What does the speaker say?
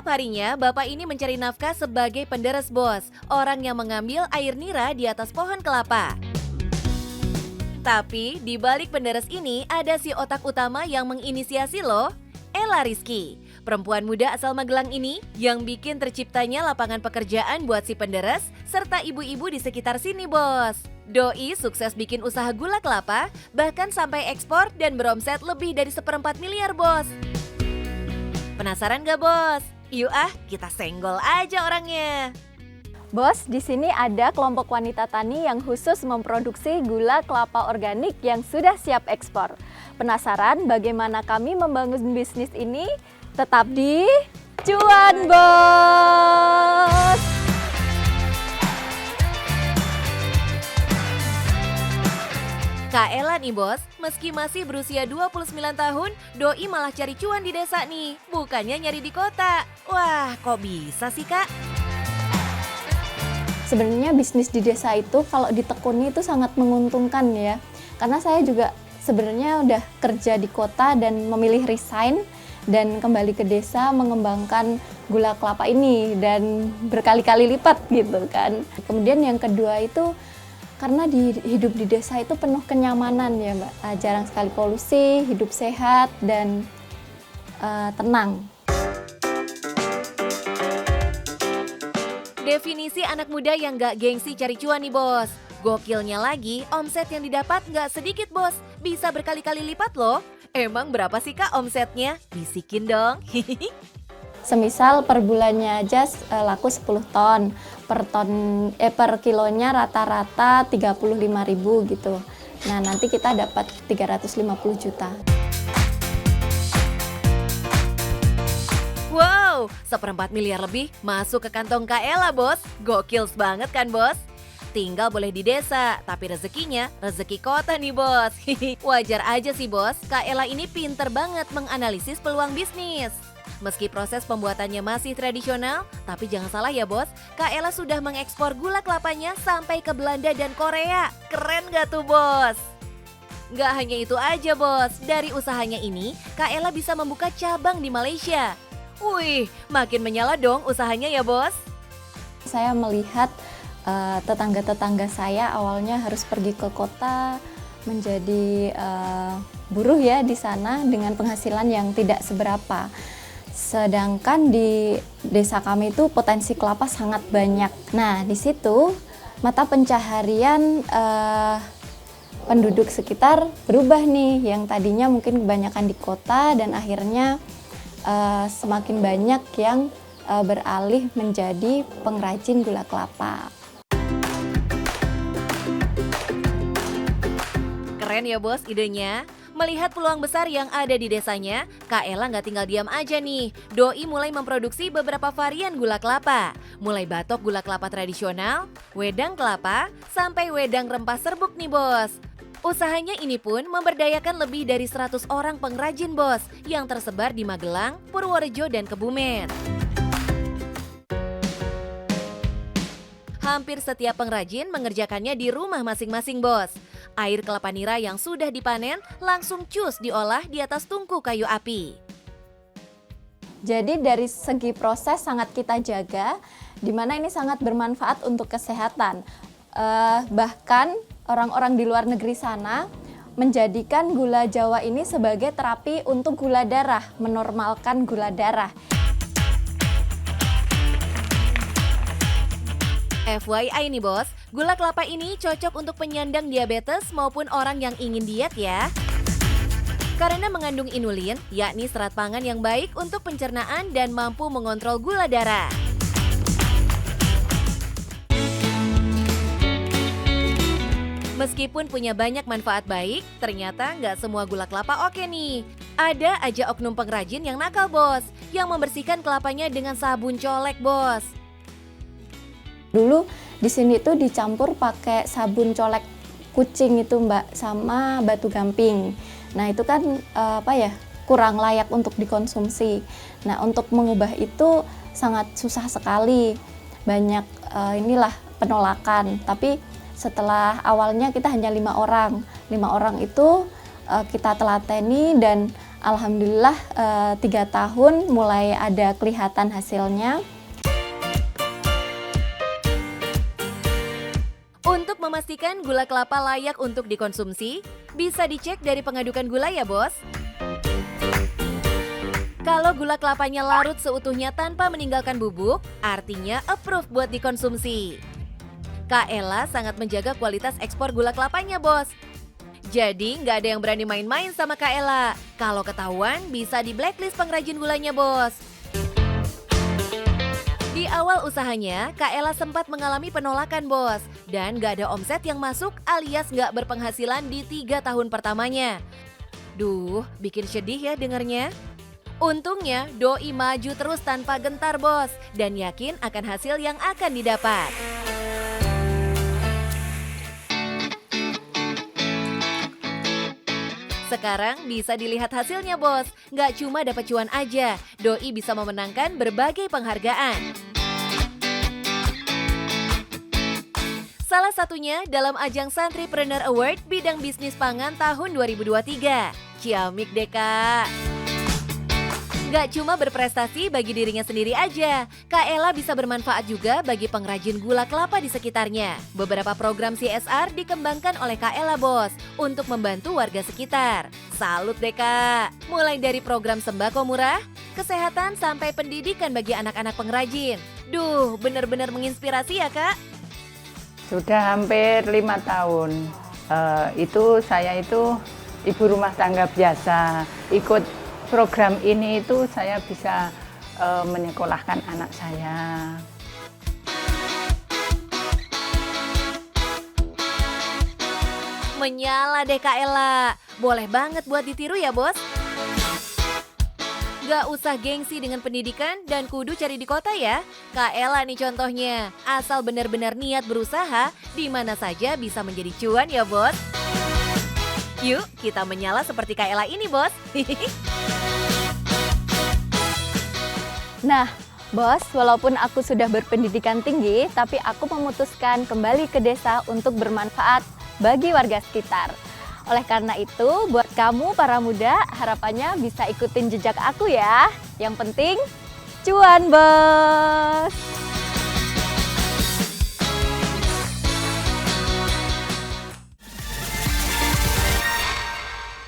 Setiap harinya, bapak ini mencari nafkah sebagai penderes bos, orang yang mengambil air nira di atas pohon kelapa. Tapi di balik penderes ini ada si otak utama yang menginisiasi loh, Ella Rizky. Perempuan muda asal Magelang ini yang bikin terciptanya lapangan pekerjaan buat si penderes serta ibu-ibu di sekitar sini bos. Doi sukses bikin usaha gula kelapa, bahkan sampai ekspor dan beromset lebih dari 1/4 miliar bos. Penasaran gak bos? Yuk kita senggol aja orangnya. Bos, di sini ada kelompok wanita tani yang khusus memproduksi gula kelapa organik yang sudah siap ekspor. Penasaran bagaimana kami membangun bisnis ini? Tetap di Cuan Bos! Kak Ella nih bos, meski masih berusia 29 tahun, doi malah cari cuan di desa nih, bukannya nyari di kota. Wah, kok bisa sih kak? Sebenarnya bisnis di desa itu kalau ditekuni itu sangat menguntungkan ya. Karena saya juga sebenarnya udah kerja di kota dan memilih resign dan kembali ke desa mengembangkan gula kelapa ini dan berkali-kali lipat gitu kan. Kemudian yang kedua itu karena hidup di desa itu penuh kenyamanan ya Mbak, jarang sekali polusi, hidup sehat dan tenang. Definisi anak muda yang gak gengsi cari cuan nih bos. Gokilnya lagi, omset yang didapat gak sedikit bos, bisa berkali-kali lipat loh. Emang berapa sih kak omsetnya? Bisikin dong. Semisal per bulannya aja laku 10 ton, per kilonya rata-rata 35.000 gitu. Nah, nanti kita dapat 350 juta. Wow, 1/4 miliar lebih masuk ke kantong Kak Ella bos. Gokils banget kan bos? Tinggal boleh di desa, tapi rezekinya rezeki kota nih bos. Wajar aja sih bos, Kak Ella ini pinter banget menganalisis peluang bisnis. Meski proses pembuatannya masih tradisional, tapi jangan salah ya bos, Kak Ella sudah mengekspor gula kelapanya sampai ke Belanda dan Korea. Keren gak tuh bos? Gak hanya itu aja bos, dari usahanya ini, Kak Ella bisa membuka cabang di Malaysia. Wih, makin menyala dong usahanya ya bos. Saya melihat tetangga-tetangga saya awalnya harus pergi ke kota menjadi buruh ya di sana dengan penghasilan yang tidak seberapa. Sedangkan di desa kami itu potensi kelapa sangat banyak. Nah, di situ mata pencaharian penduduk sekitar berubah nih, yang tadinya mungkin kebanyakan di kota dan akhirnya semakin banyak yang beralih menjadi pengrajin gula kelapa. Keren ya bos idenya. Melihat peluang besar yang ada di desanya, Kak Ella nggak tinggal diam aja nih. Doi mulai memproduksi beberapa varian gula kelapa. Mulai batok gula kelapa tradisional, wedang kelapa, sampai wedang rempah serbuk nih bos. Usahanya ini pun memberdayakan lebih dari 100 orang pengrajin bos yang tersebar di Magelang, Purworejo, dan Kebumen. Hampir setiap pengrajin mengerjakannya di rumah masing-masing bos. Air kelapa nira yang sudah dipanen langsung cus diolah di atas tungku kayu api. Jadi dari segi proses sangat kita jaga, di mana ini sangat bermanfaat untuk kesehatan. Bahkan orang-orang di luar negeri sana menjadikan gula Jawa ini sebagai terapi untuk gula darah, menormalkan gula darah. FYI nih bos, gula kelapa ini cocok untuk penyandang diabetes maupun orang yang ingin diet ya. Karena mengandung inulin, yakni serat pangan yang baik untuk pencernaan dan mampu mengontrol gula darah. Meskipun punya banyak manfaat baik, ternyata nggak semua gula kelapa oke nih. Ada aja oknum pengrajin yang nakal bos, yang membersihkan kelapanya dengan sabun colek bos. Dulu di sini tuh dicampur pakai sabun colek kucing itu Mbak, sama batu gamping. Nah itu kan kurang layak untuk dikonsumsi. Nah untuk mengubah itu sangat susah sekali, banyak penolakan. Tapi setelah awalnya kita hanya 5 orang itu kita telateni dan Alhamdulillah 3 tahun mulai ada kelihatan hasilnya. Untuk memastikan gula kelapa layak untuk dikonsumsi, bisa dicek dari pengadukan gula ya bos. Kalau gula kelapanya larut seutuhnya tanpa meninggalkan bubuk, artinya approved buat dikonsumsi. Kak Ella sangat menjaga kualitas ekspor gula kelapanya bos. Jadi nggak ada yang berani main-main sama Kak Ella. Kalau ketahuan bisa di blacklist pengrajin gulanya bos. Di awal usahanya, Kak Ella sempat mengalami penolakan bos. Dan nggak ada omset yang masuk alias nggak berpenghasilan di 3 tahun pertamanya. Duh, bikin sedih ya dengernya. Untungnya, Doi maju terus tanpa gentar bos. Dan yakin akan hasil yang akan didapat. Sekarang bisa dilihat hasilnya bos, nggak cuma dapat cuan aja, Doi bisa memenangkan berbagai penghargaan. Salah satunya dalam ajang Santripreneur Award bidang bisnis pangan tahun 2023. Ciamik deh kak. Gak cuma berprestasi bagi dirinya sendiri aja, Kak Ella bisa bermanfaat juga bagi pengrajin gula kelapa di sekitarnya. Beberapa program CSR dikembangkan oleh Kak Ella bos, untuk membantu warga sekitar. Salut deh kak, mulai dari program sembako murah, kesehatan sampai pendidikan bagi anak-anak pengrajin. Duh, bener-bener menginspirasi ya kak. Sudah hampir 5 tahun, saya itu ibu rumah tangga biasa, ikut program ini itu saya bisa menyekolahkan anak saya. Menyala deh Kak Ella, boleh banget buat ditiru ya bos. Gak usah gengsi dengan pendidikan dan kudu cari di kota ya. Kak Ella nih contohnya, asal benar-benar niat berusaha, di mana saja bisa menjadi cuan ya bos. Yuk kita menyala seperti Kak Ella ini bos. Nah, bos, walaupun aku sudah berpendidikan tinggi, tapi aku memutuskan kembali ke desa untuk bermanfaat bagi warga sekitar. Oleh karena itu, buat kamu para muda, harapannya bisa ikutin jejak aku ya. Yang penting, cuan bos!